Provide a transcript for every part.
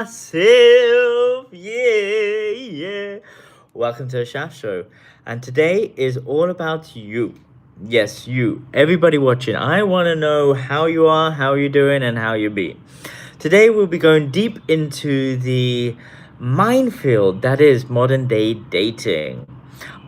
Massive, yeah. Welcome to the Shaft Show, and today is all about you. Yes, you. Everybody watching. I want to know how you are, how you're doing, and how you be. Today we'll be going deep into the minefield that is modern day dating.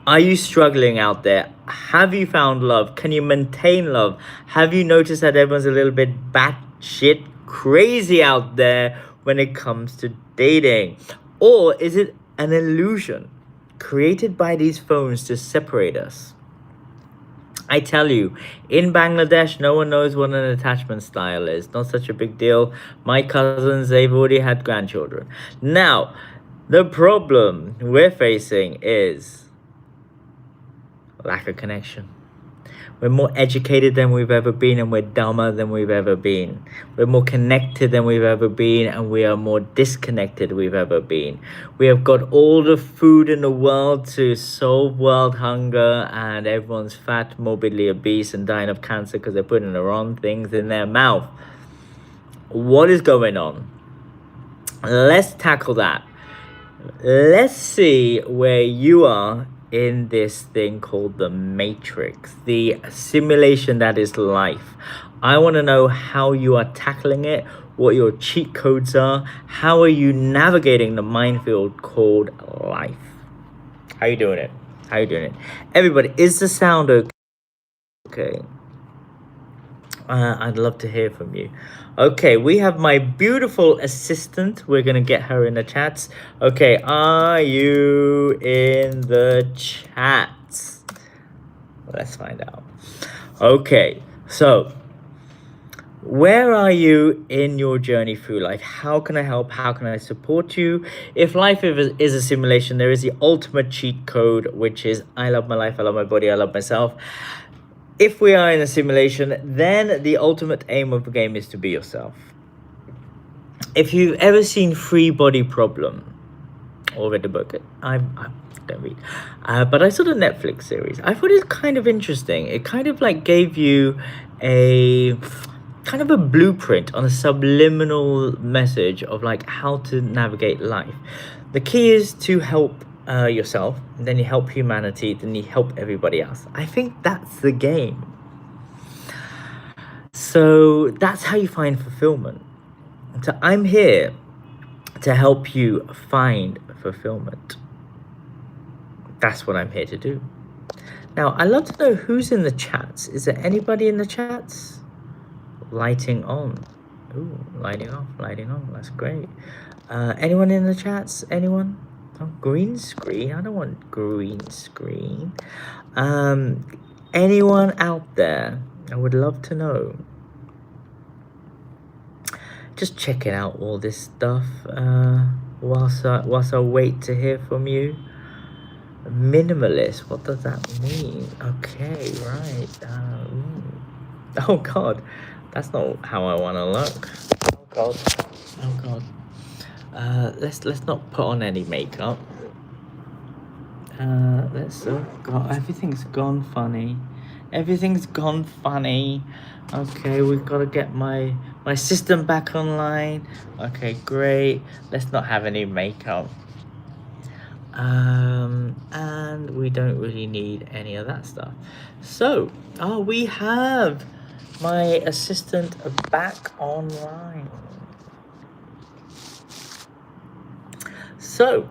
Are you struggling out there? Have you found love? Can you maintain love? Have you noticed that everyone's a little bit batshit crazy out there when it comes to dating? Or is it an illusion created by these phones to separate us? I tell you, in Bangladesh, no one knows what an attachment style is. Not such a big deal. My cousins, they've already had grandchildren. Now, the problem we're facing is lack of connection. We're more educated than we've ever been, and we're dumber than we've ever been. We're more connected than we've ever been, and we are more disconnected than we've ever been. We have got all the food in the world to solve world hunger, and everyone's fat, morbidly obese, and dying of cancer because they're putting the wrong things in their mouth. What is going on? Let's tackle that. Let's see where you are in this thing called the matrix, the simulation that is life. I want to know how you are tackling it, what your cheat codes are, how are you navigating the minefield called life. How you doing it? How you doing it? Everybody, is the sound okay? I'd love to hear from you. Okay, we have my beautiful assistant. We're gonna get her in the chats. Okay, are you in the chats? Let's find out. Okay, so where are you in your journey through life? How can I help? How can I support you? If life is a simulation, there is the ultimate cheat code, which is I love my life, I love my body, I love myself. If we are in a simulation, then the ultimate aim of the game is to be yourself. If you've ever seen Free Body Problem or read the book, I don't read, but I saw the Netflix series. I thought it was kind of interesting. It kind of like gave you a kind of a blueprint on a subliminal message of like how to navigate life. The key is to help yourself, then you help humanity, then you help everybody else. I think that's the game. So that's how you find fulfillment. So I'm here to help you find fulfillment. That's what I'm here to do. Now, I'd love to know who's in the chats. Is there anybody in the chats? Lighting on. Ooh, lighting off, lighting on. That's great. Anyone in the chats? Anyone? Oh, green screen. I don't want green screen. Anyone out there? I would love to know. Just checking out all this stuff whilst I wait to hear from you. Minimalist. What does that mean? Okay, right. Oh God, that's not how I want to look. Oh God. Let's not put on any makeup. Everything's gone funny. Everything's gone funny. Okay, we've got to get my system back online. Okay, great. Let's not have any makeup. And we don't really need any of that stuff. So, we have my assistant back online. So,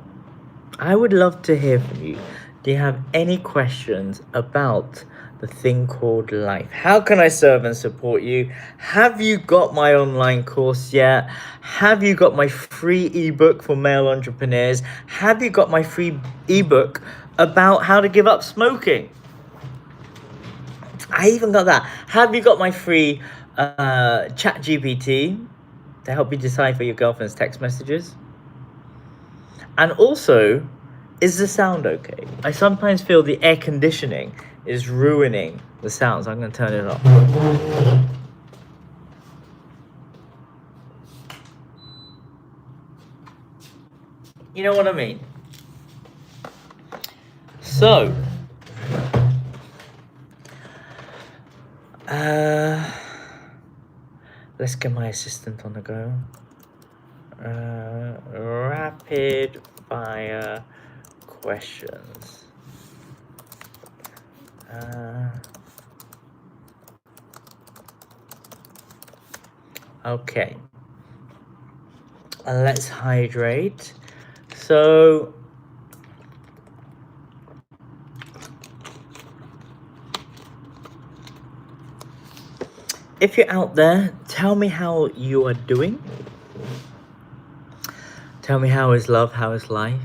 I would love to hear from you. Do you have any questions about the thing called life? How can I serve and support you? Have you got my online course yet? Have you got my free ebook for male entrepreneurs? Have you got my free ebook about how to give up smoking? I even got that. Have you got my free chat GPT to help you decipher your girlfriend's text messages? And also, is the sound okay? I sometimes feel the air conditioning is ruining the sounds. I'm going to turn it off. You know what I mean? So, let's get my assistant on the go. rapid fire questions. Okay. Let's hydrate. So if you're out there, tell me how you are doing. Tell me how is love, how is life.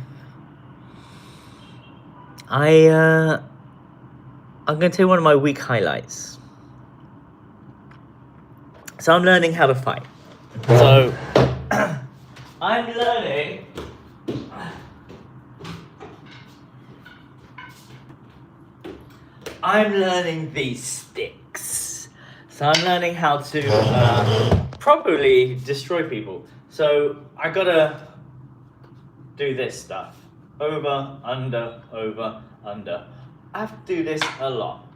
I'm gonna tell you one of my week highlights. So I'm learning how to fight. So I'm learning these sticks. So I'm learning how to properly destroy people. So I gotta do this stuff. Over, under, over, under. I have to do this a lot.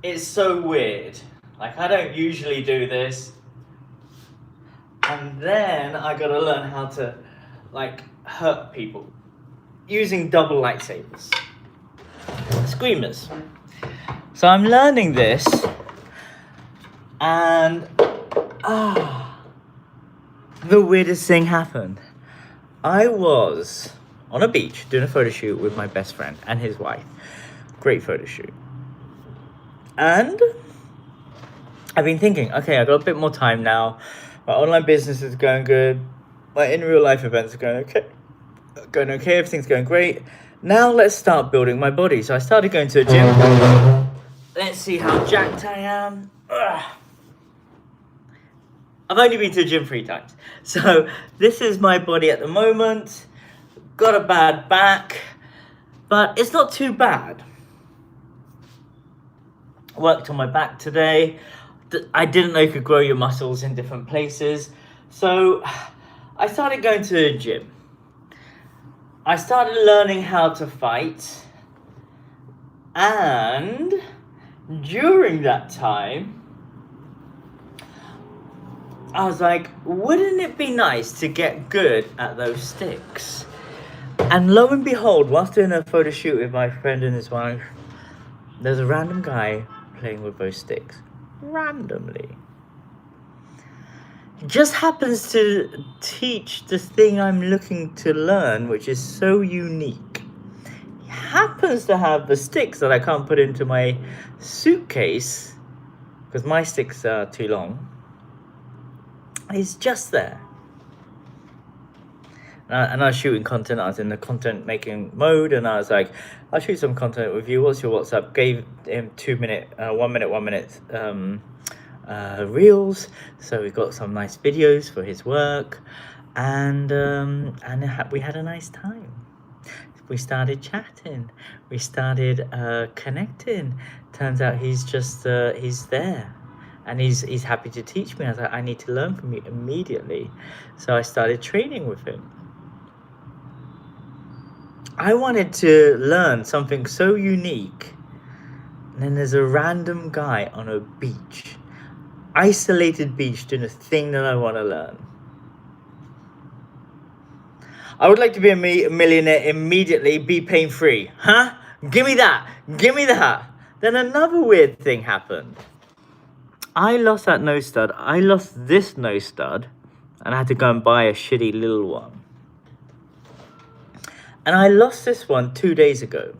It's so weird. Like, I don't usually do this. And then I gotta learn how to, like, hurt people. Using double lightsabers. Screamers. So I'm learning this. And, the weirdest thing happened. I was on a beach doing a photo shoot with my best friend and his wife. Great photo shoot. And I've been thinking, okay, I've got a bit more time now. My online business is going good. My in real life events are going okay. Everything's going great. Now let's start building my body. So I started going to a gym. Let's see how jacked I am. I've only been to the gym 3 times. So this is my body at the moment. Got a bad back, but it's not too bad. Worked on my back today. I didn't know you could grow your muscles in different places. So I started going to the gym. I started learning how to fight. And during that time, I was like, wouldn't it be nice to get good at those sticks? And lo and behold, whilst doing a photo shoot with my friend and his wife, there's a random guy playing with those sticks. Randomly. He just happens to teach the thing I'm looking to learn, which is so unique. He happens to have the sticks that I can't put into my suitcase because my sticks are too long. He's just there. And I was shooting content. I was in the content making mode, and I was like, I'll shoot some content with you. What's your WhatsApp? Gave him 1 minute reels. So we got some nice videos for his work, and we had a nice time. We started chatting. We started connecting. Turns out he's just he's there. And he's happy to teach me. I was like, I need to learn from you immediately. So I started training with him. I wanted to learn something so unique. And then there's a random guy on a beach. Isolated beach doing a thing that I want to learn. I would like to be a millionaire immediately, be pain-free. Huh? Give me that. Give me that. Then another weird thing happened. I lost that nose stud. I lost this nose stud. And I had to go and buy a shitty little one. And I lost this one 2 days ago.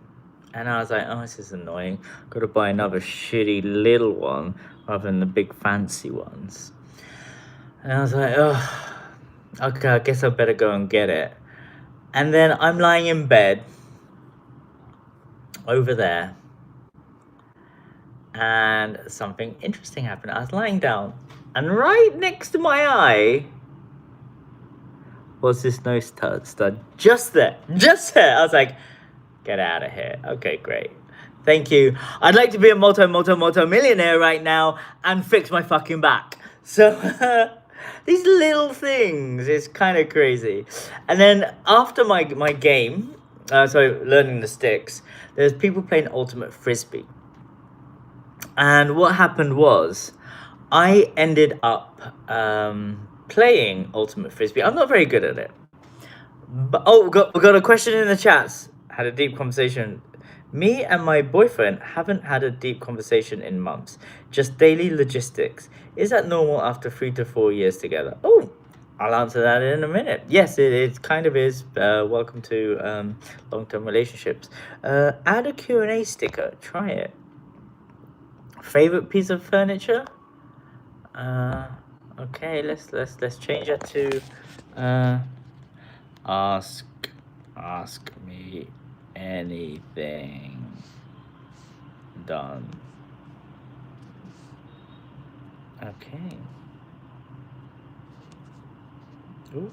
And I was like, oh, this is annoying. Got to buy another shitty little one rather than the big fancy ones. And I was like, oh, okay, I guess I better go and get it. And then I'm lying in bed over there. And something interesting happened. I was lying down, and right next to my eye was this nose stud. Just there. I was like, get out of here. Okay, great. Thank you. I'd like to be a multi-millionaire right now and fix my fucking back. So these little things is kind of crazy. And then after my game, learning the sticks, there's people playing ultimate frisbee. And what happened was, I ended up playing ultimate frisbee. I'm not very good at it. But we got a question in the chats. Had a deep conversation. Me and my boyfriend haven't had a deep conversation in months. Just daily logistics. Is that normal after 3 to 4 years together? Oh, I'll answer that in a minute. Yes, it kind of is. Welcome to long-term relationships. Add a Q&A sticker. Try it. Favorite piece of furniture? Okay, let's change that to ask me anything done. Okay. Ooh,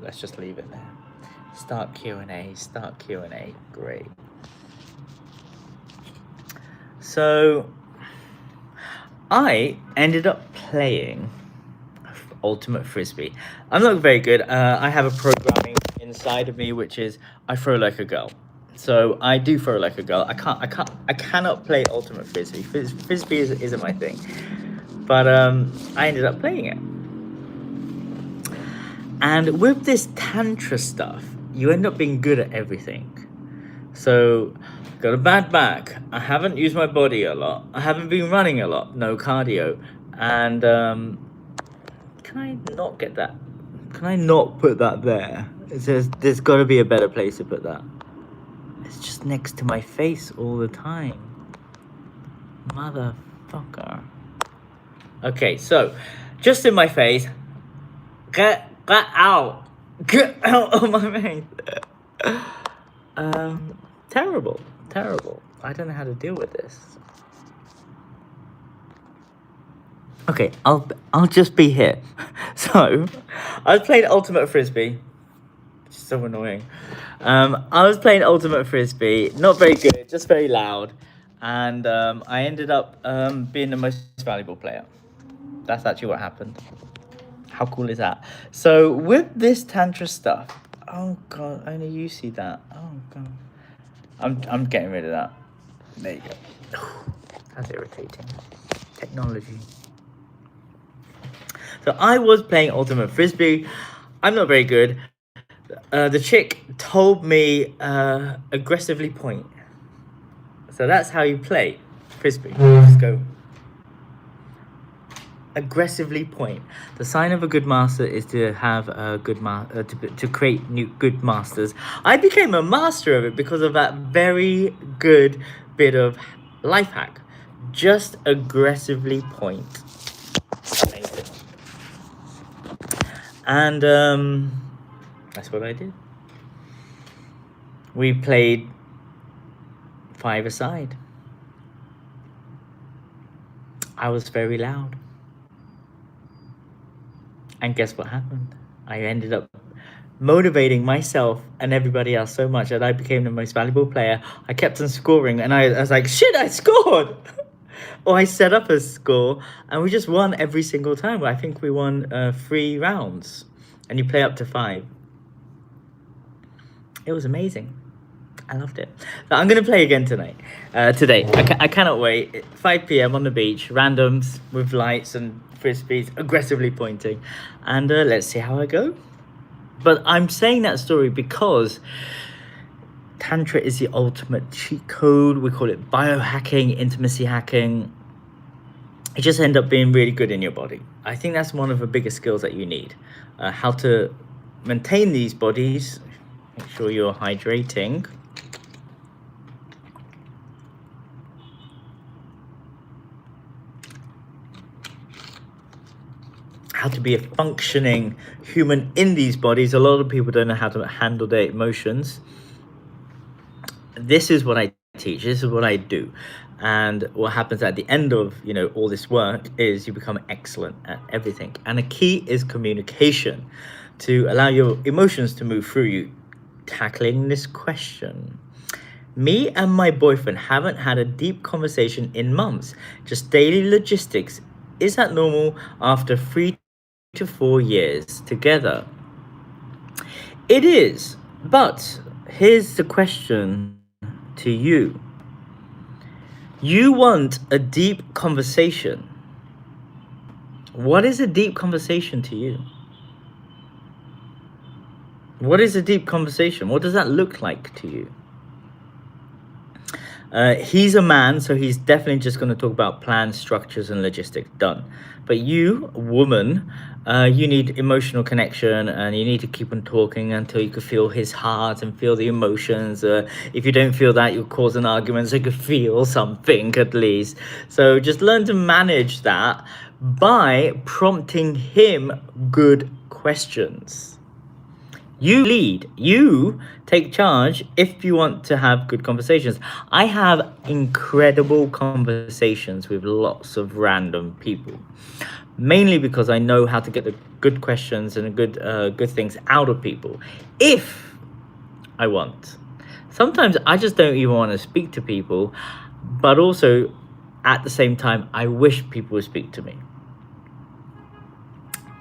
let's just leave it there. Start Q&A. Great. So I ended up playing ultimate frisbee. I'm not very good. I have a programming inside of me which is I throw like a girl. So I do throw like a girl. I cannot play ultimate frisbee. Frisbee isn't my thing. But I ended up playing it. And with this Tantra stuff, you end up being good at everything. So, got a bad back. I haven't used my body a lot. I haven't been running a lot. No cardio. And can I not get that? Can I not put that there? There's got to be a better place to put that. It's just next to my face all the time. Motherfucker. Okay, so just in my face. Get out of my face. Terrible. I don't know how to deal with this. Okay, I'll just be here. So, I was playing ultimate frisbee. Which is so annoying. I was playing ultimate frisbee, not very good, just very loud, and I ended up being the most valuable player. That's actually what happened. How cool is that? So with this Tantra stuff, oh god, only you see that. Oh god, I'm getting rid of that. There you go. That's irritating. Technology. So I was playing ultimate frisbee. I'm not very good. The chick told me aggressively point. So that's how you play frisbee. Just go. Aggressively point. The sign of a good master is to have a good to create new good masters. I became a master of it because of that very good bit of life hack. Just aggressively point. Amazing. And that's what I did. We played 5-a-side. I was very loud. And guess what happened? I ended up motivating myself and everybody else so much that I became the most valuable player. I kept on scoring and I was like, shit, I scored! Or I set up a score and we just won every single time. I think we won 3 rounds and you play up to 5. It was amazing. I loved it. So I'm going to play again today. I cannot wait. 5 p.m. on the beach, randoms with lights and frisbees, aggressively pointing. And let's see how I go. But I'm saying that story because Tantra is the ultimate cheat code. We call it biohacking, intimacy hacking. It just ends up being really good in your body. I think that's one of the biggest skills that you need. How to maintain these bodies. Make sure you're hydrating. How to be a functioning human in these bodies. A lot of people don't know how to handle their emotions. This is what I teach. This is what I do. And what happens at the end of, all this work is you become excellent at everything. And the key is communication to allow your emotions to move through you. Tackling this question. Me and my boyfriend haven't had a deep conversation in months. Just daily logistics. Is that normal after 3 to 4 years together? It is, but here's the question to you. You want a deep conversation What is a deep conversation to you? What is a deep conversation? What does that look like to you? He's a man, so he's definitely just going to talk about plans, structures, and logistics. Done. But you, woman, you need emotional connection, and you need to keep on talking until you can feel his heart and feel the emotions. If you don't feel that, you'll cause an argument, so you can feel something at least. So just learn to manage that by prompting him good questions. You lead, you take charge if you want to have good conversations. I have incredible conversations with lots of random people, mainly because I know how to get the good questions and good things out of people if I want. Sometimes I just don't even want to speak to people, but also at the same time, I wish people would speak to me.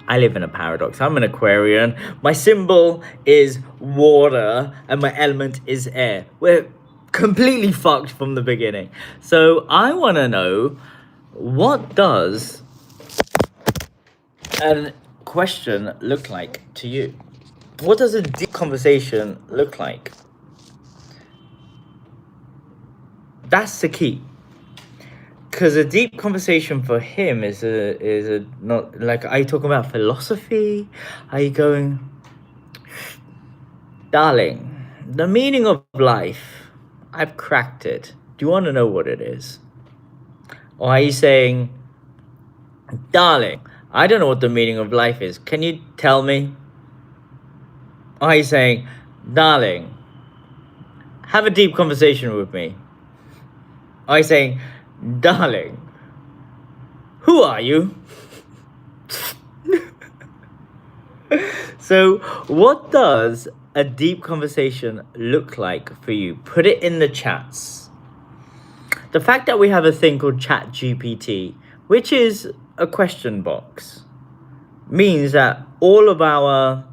I live in a paradox. I'm an Aquarian. My symbol is water and my element is air. We're completely fucked from the beginning. So I want to know, what does a question look like to you? What does a deep conversation look like? That's the key. Because a deep conversation for him is a not like, are you talking about philosophy? Are you going, darling, the meaning of life, I've cracked it. Do you want to know what it is? Or are you saying, darling, I don't know what the meaning of life is. Can you tell me? Or are you saying, darling, have a deep conversation with me? Or are you saying, darling, who are you? So what does a deep conversation look like for you? Put it in the chats. The fact that we have a thing called Chat GPT, which is a question box, means that all of our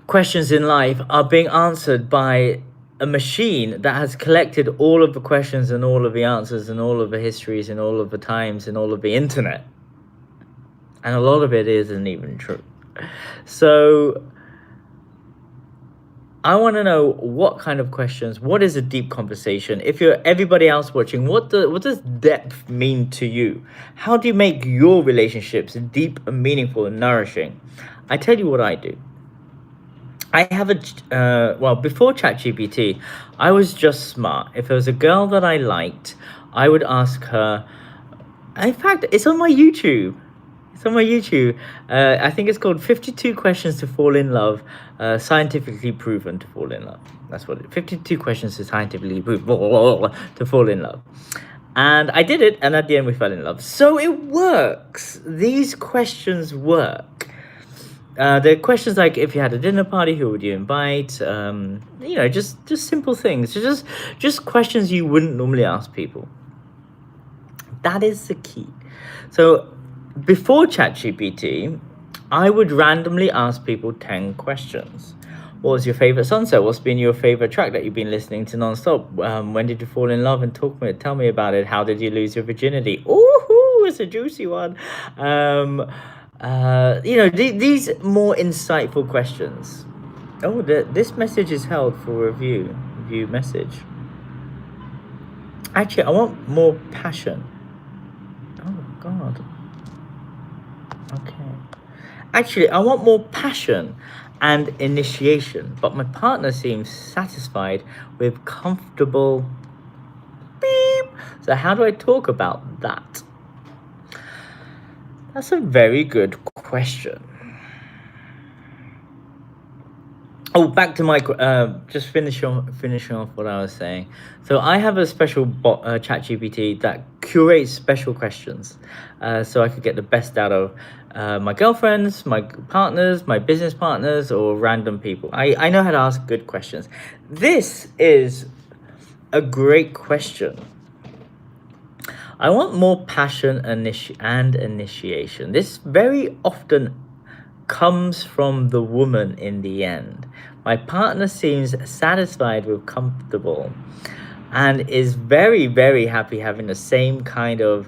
questions in life are being answered by a machine that has collected all of the questions and all of the answers and all of the histories and all of the times and all of the internet. And a lot of it isn't even true. So I want to know, what kind of questions, what is a deep conversation? If you're everybody else watching, what does depth mean to you? How do you make your relationships deep and meaningful and nourishing? I tell you what I do. I have before ChatGPT, I was just smart. If there was a girl that I liked, I would ask her. In fact, it's on my YouTube. I think it's called 52 Questions to Fall in Love, scientifically proven to fall in love. That's what 52 questions to scientifically prove to fall in love. And I did it, and at the end we fell in love. So it works. These questions work. The questions like, if you had a dinner party, who would you invite? Just simple things. Just questions you wouldn't normally ask people. That is the key. So before ChatGPT, I would randomly ask people 10 questions. What was your favorite sunset? What's been your favorite track that you've been listening to nonstop? When did you fall in love? And tell me about it. How did you lose your virginity? Ooh, it's a juicy one. These more insightful questions. Oh, this message is held for review message. Actually, I want more passion. Oh God. Okay. Actually, I want more passion and initiation, but my partner seems satisfied with comfortable beep. So how do I talk about that? That's a very good question. Oh, back to my just finishing off what I was saying. So I have a special bot, ChatGPT, that curates special questions, so I could get the best out of my girlfriends, my partners, my business partners, or random people. I know how to ask good questions. This is a great question. I want more passion and initiation. This very often comes from the woman in the end. My partner seems satisfied with comfortable and is very, very happy having the same kind of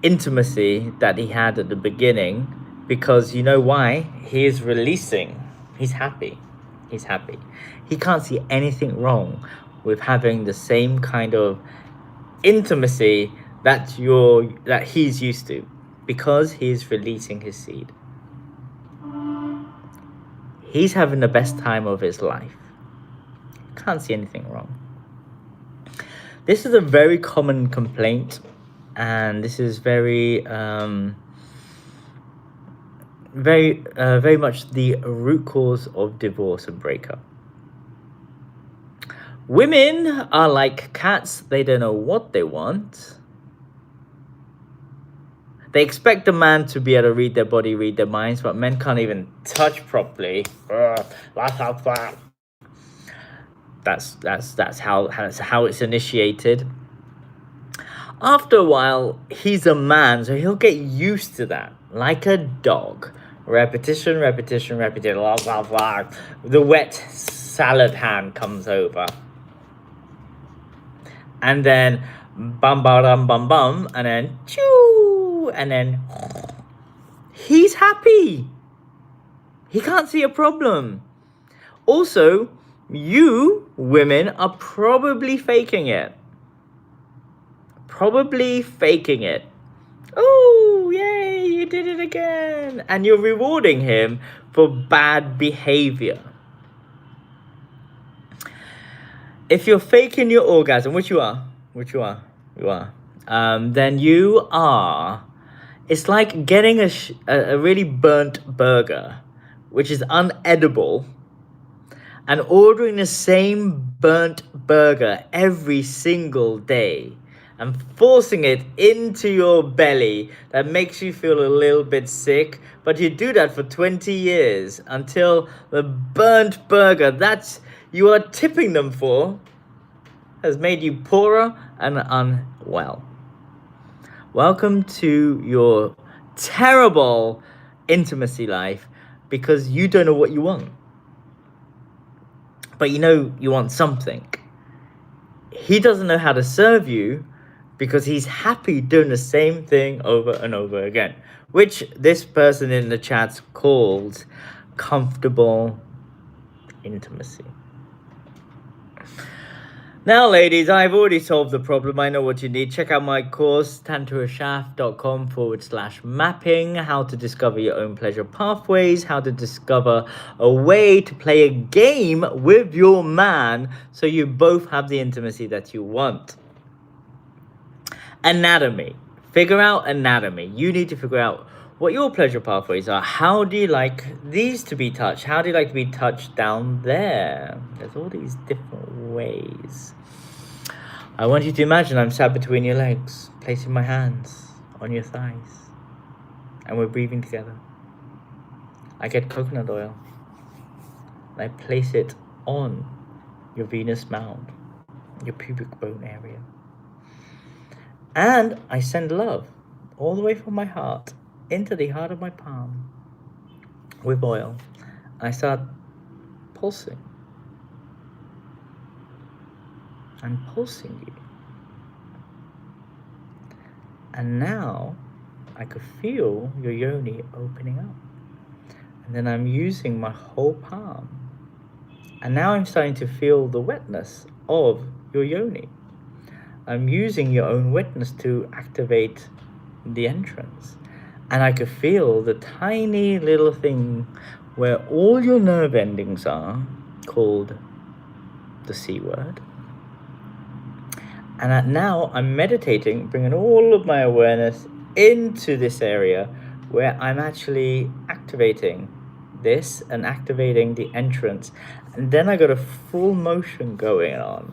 intimacy that he had at the beginning, because you know why? He is releasing. He's happy. He's happy. He can't see anything wrong with having the same kind of intimacy that he's used to, because he's releasing his seed. He's having the best time of his life. Can't see anything wrong. This is a very common complaint, and this is very much the root cause of divorce and breakup. Women are like cats. They don't know what they want. They expect a man to be able to read their body, read their minds, but men can't even touch properly. That's how it's initiated. After a while, he's a man, so he'll get used to that, like a dog. Repetition, repetition, repetition. Blah, blah, blah. The wet salad hand comes over, and then bum bum bum bum, and then choo, and then he's happy. He can't see a problem. Also, you women are probably faking it. Oh, yay, you did it again. And you're rewarding him for bad behavior. If you're faking your orgasm, which you are, then you are, it's like getting a really burnt burger, which is unedible, and ordering the same burnt burger every single day and forcing it into your belly. That makes you feel a little bit sick, but you do that for 20 years until the burnt burger that you are tipping them for has made you poorer and unwell. Welcome to your terrible intimacy life, because you don't know what you want. But you know you want something. He doesn't know how to serve you because he's happy doing the same thing over and over again, which this person in the chat called comfortable intimacy. Now, ladies, I've already solved the problem. I know what you need. Check out my course, tantrashaf.com/mapping, how to discover your own pleasure pathways, how to discover a way to play a game with your man so you both have the intimacy that you want. Anatomy. Figure out anatomy. You need to figure out what your pleasure pathways are. How do you like these to be touched? How do you like to be touched down there? There's all these different ways. I want you to imagine I'm sat between your legs, placing my hands on your thighs, and we're breathing together. I get coconut oil, and I place it on your venous mound, your pubic bone area. And I send love all the way from my heart into the heart of my palm with oil. I start pulsing. I'm pulsing you. And now I could feel your yoni opening up. And then I'm using my whole palm. And now I'm starting to feel the wetness of your yoni. I'm using your own wetness to activate the entrance. And I could feel the tiny little thing where all your nerve endings are, called the C word. And now I'm meditating, bringing all of my awareness into this area where I'm actually activating this and activating the entrance. And then I got a full motion going on.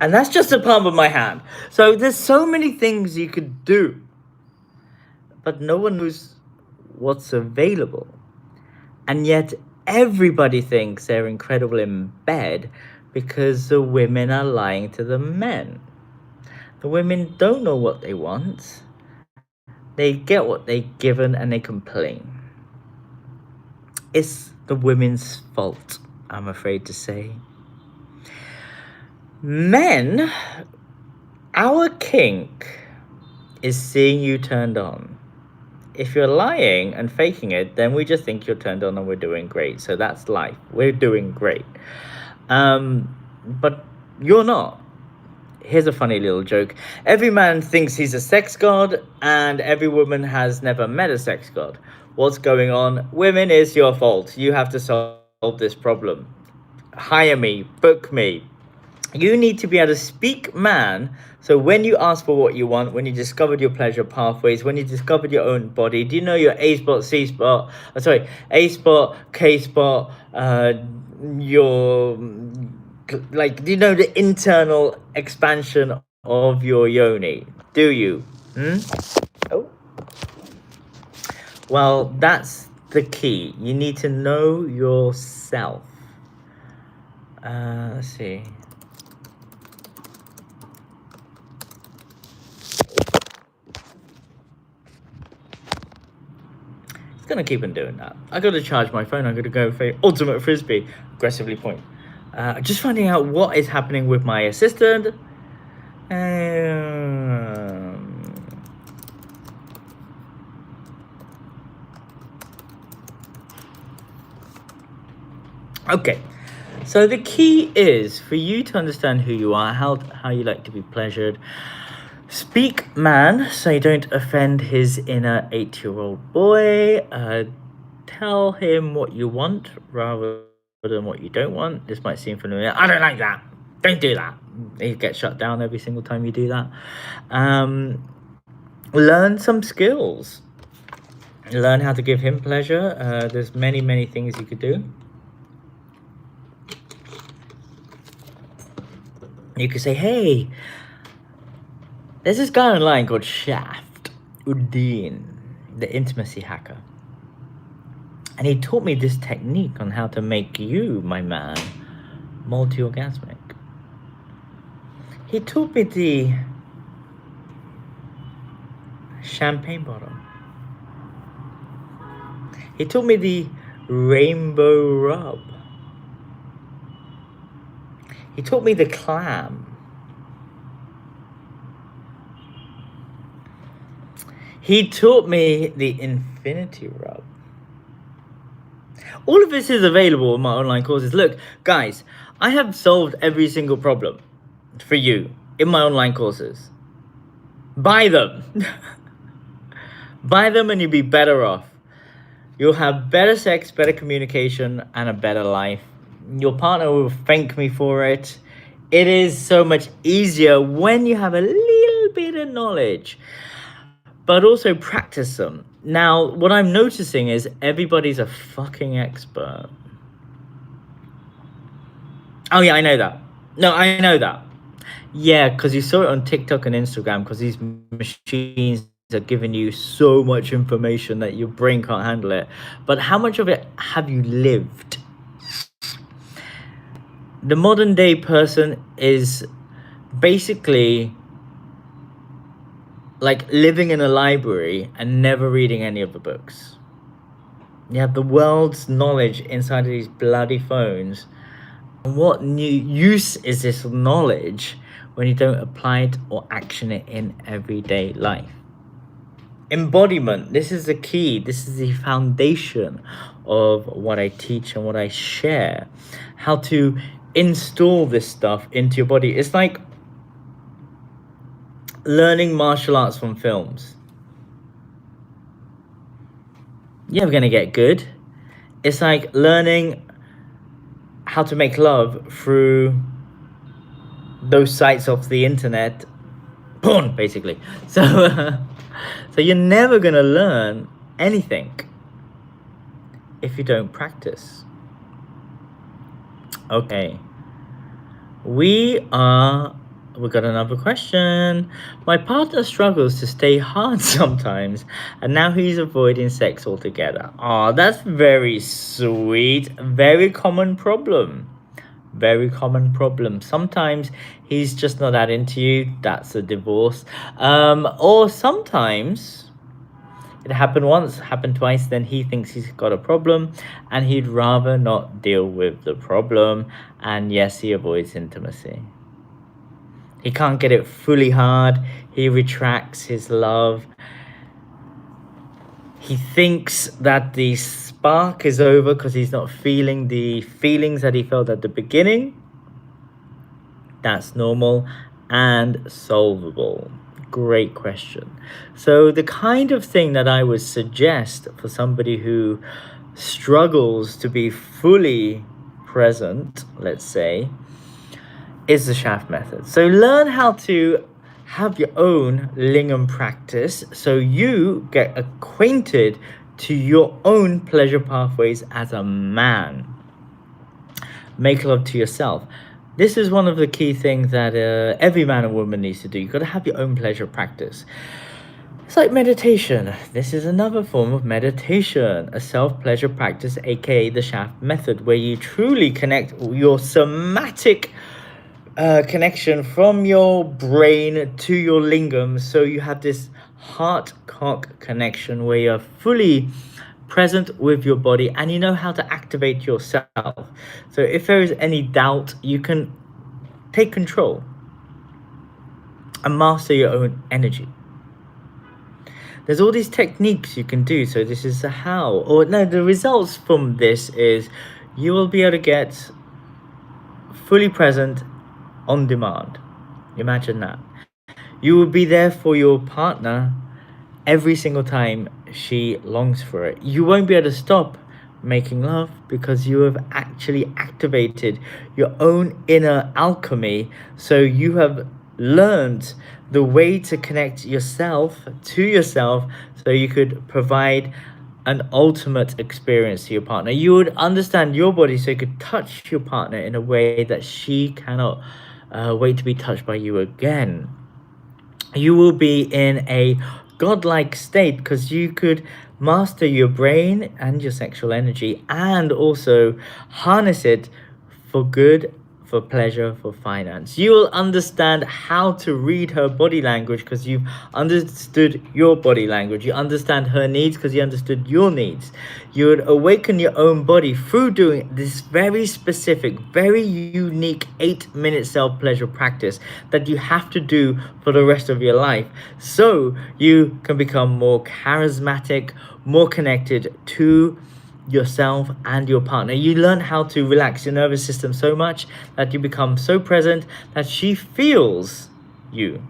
And that's just the palm of my hand. So there's so many things you could do, but no one knows what's available. And yet everybody thinks they're incredible in bed because the women are lying to the men. The women don't know what they want. They get what they're given and they complain. It's the women's fault, I'm afraid to say. Men Our kink is seeing you turned on. If you're lying and faking it, then we just think you're turned on and we're doing great. So that's life. We're doing great. But you're not. Here's a funny little joke. Every man thinks he's a sex god, and every woman has never met a sex god. What's going on? Women, is your fault. You have to solve this problem. Hire me, book me. You need to be able to speak man. So when you ask for what you want, when you discovered your pleasure pathways, when you discovered your own body, do you know your A spot, C spot? A spot, K spot. Your do you know the internal expansion of your yoni? Do you? Oh. Well, that's the key. You need to know yourself. Let's see. It's gonna keep on doing that. I gotta charge my phone. I'm gonna go for ultimate frisbee. Aggressively point. Just finding out what is happening with my assistant. Okay, so the key is for you to understand who you are, how you like to be pleasured. Speak man, so you don't offend his inner 8-year-old boy. Tell him what you want rather than what you don't want. This might seem familiar. I don't like that. Don't do that. You get shut down every single time you do that. Learn some skills. Learn how to give him pleasure. There's many things you could do. You could say, hey, there's this guy online called Shaft, Uddin, the intimacy hacker. And he taught me this technique on how to make you, my man, multi-orgasmic. He taught me the champagne bottle. He taught me the rainbow rub. He taught me the clam. He taught me the infinity rub. All of this is available in my online courses. Look, guys, I have solved every single problem for you in my online courses. Buy them. Buy them and you'll be better off. You'll have better sex, better communication, and a better life. Your partner will thank me for it. It is so much easier when you have a little bit of knowledge, but also practice them. Now, what I'm noticing is everybody's a fucking expert. Oh yeah, I know that. No, I know that. Yeah, because you saw it on TikTok and Instagram, because these machines are giving you so much information that your brain can't handle it. But how much of it have you lived? The modern day person is basically like living in a library and never reading any of the books. You have the world's knowledge inside of these bloody phones. And what new use is this knowledge when you don't apply it or action it in everyday life? Embodiment, this is the key. This is the foundation of what I teach and what I share. How to install this stuff into your body. It's like learning martial arts from films. You're never gonna get good. It's like learning how to make love through those sites off the internet, porn, basically. So you're never gonna learn anything if you don't practice. Okay, we've got another question. My partner struggles to stay hard sometimes, and now he's avoiding sex altogether. Oh, that's very sweet. Very common problem. Very common problem. Sometimes he's just not that into you. That's a divorce. Or sometimes it happened once, happened twice, then he thinks he's got a problem and he'd rather not deal with the problem. And yes, he avoids intimacy. He can't get it fully hard. He retracts his love. He thinks that the spark is over because he's not feeling the feelings that he felt at the beginning. That's normal and solvable. Great question. So the kind of thing that I would suggest for somebody who struggles to be fully present, let's say, is the shaft method. So learn how to have your own lingam practice so you get acquainted to your own pleasure pathways as a man. Make love to yourself. This is one of the key things that every man and woman needs to do. You've got to have your own pleasure practice. It's like meditation. This is another form of meditation, a self-pleasure practice, aka the shaft method, where you truly connect your somatic connection from your brain to your lingam. So you have this heart-cock connection where you're fully present with your body and you know how to activate yourself. So if there is any doubt, you can take control and master your own energy. There's all these techniques you can do. So this is the how. Or no, the results from this is you will be able to get fully present on demand. Imagine that. You will be there for your partner every single time she longs for it. You won't be able to stop making love because you have actually activated your own inner alchemy. So you have learned the way to connect yourself to yourself so you could provide an ultimate experience to your partner. You would understand your body so you could touch your partner in a way that she cannot wait to be touched by you again. You will be in a godlike state because you could master your brain and your sexual energy and also harness it for good, for pleasure, for finance. You will understand how to read her body language because you've understood your body language. You understand her needs because you understood your needs. You would awaken your own body through doing this very specific, very unique 8-minute self-pleasure practice that you have to do for the rest of your life so you can become more charismatic, more connected to yourself and your partner. You learn how to relax your nervous system so much that you become so present that she feels you.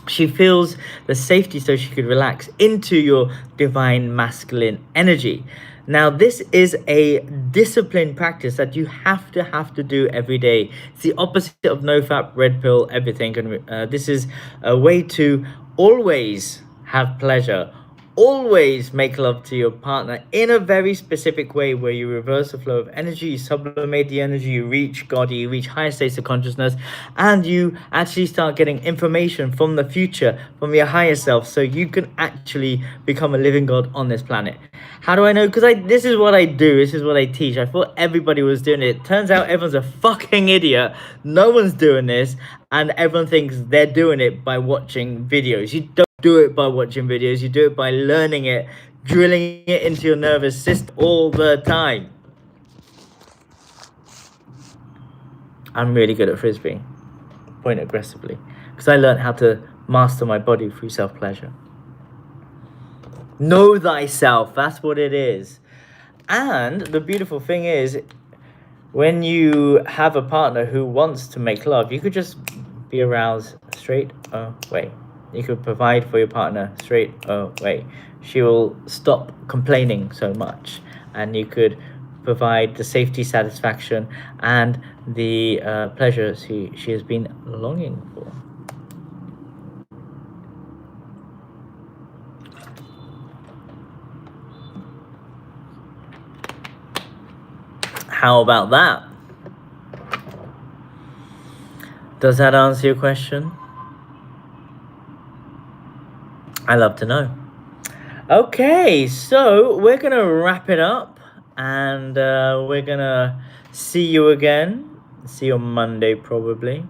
She feels the safety so she could relax into your divine masculine energy. Now, this is a disciplined practice that you have to do every day. It's the opposite of no fap, red pill, everything. And this is a way to always have pleasure, always make love to your partner in a very specific way where you reverse the flow of energy, you sublimate the energy, you reach God, you reach higher states of consciousness, and you actually start getting information from the future, from your higher self, so you can actually become a living God on this planet. How do I know? Because this is what I do, this is what I teach. I thought everybody was doing it. Turns out everyone's a fucking idiot. No one's doing this, and everyone thinks they're doing it by watching videos. You don't do it by watching videos, you do it by learning it, drilling it into your nervous system all the time. I'm really good at frisbee, point aggressively, because I learned how to master my body through self-pleasure. Know thyself, that's what it is. And the beautiful thing is, when you have a partner who wants to make love, you could just be aroused straight away. You could provide for your partner straight away. She will stop complaining so much, and you could provide the safety, satisfaction, and the pleasure she has been longing for. How about that? Does that answer your question? I love to know. Okay, so we're gonna wrap it up, and we're gonna see you again. See you on Monday probably.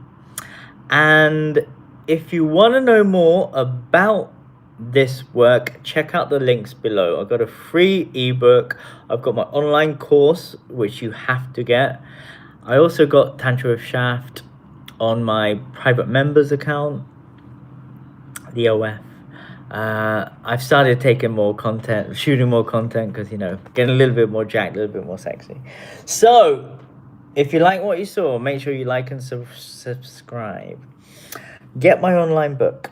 And if you want to know more about this work, check out the links below. I've got a free ebook. I've got my online course, which you have to get. I also got Tantra with Shaft. on my private members account, the OF. I've started taking more content, shooting more content, because, you know, getting a little bit more jacked, a little bit more sexy. So if you like what you saw, make sure you like and subscribe. Get my online book,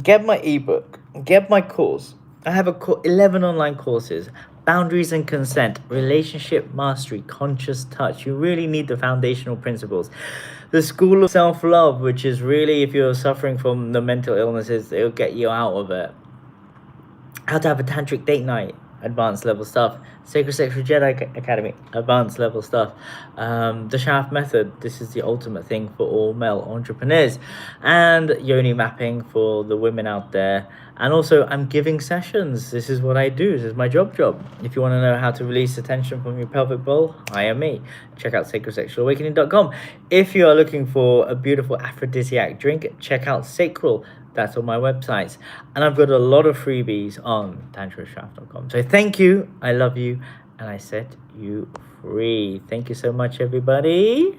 get my ebook, get my course. I have 11 online courses: boundaries and consent, relationship mastery, conscious touch. You really need the foundational principles. The school of self-love, which is really, if you're suffering from the mental illnesses, it'll get you out of it. How to have a tantric date night, advanced level stuff. Sacred Sexual Jedi Academy, advanced level stuff. The Shaft method, this is the ultimate thing for all male entrepreneurs. And yoni mapping for the women out there. And also, I'm giving sessions. This is what I do. This is my job. If you want to know how to release the tension from your pelvic bowl, hire me. Check out sacredsexualawakening.com. If you are looking for a beautiful aphrodisiac drink, check out Sacral. That's on my websites. And I've got a lot of freebies on tantrashaft.com. So thank you. I love you. And I set you free. Thank you so much, everybody.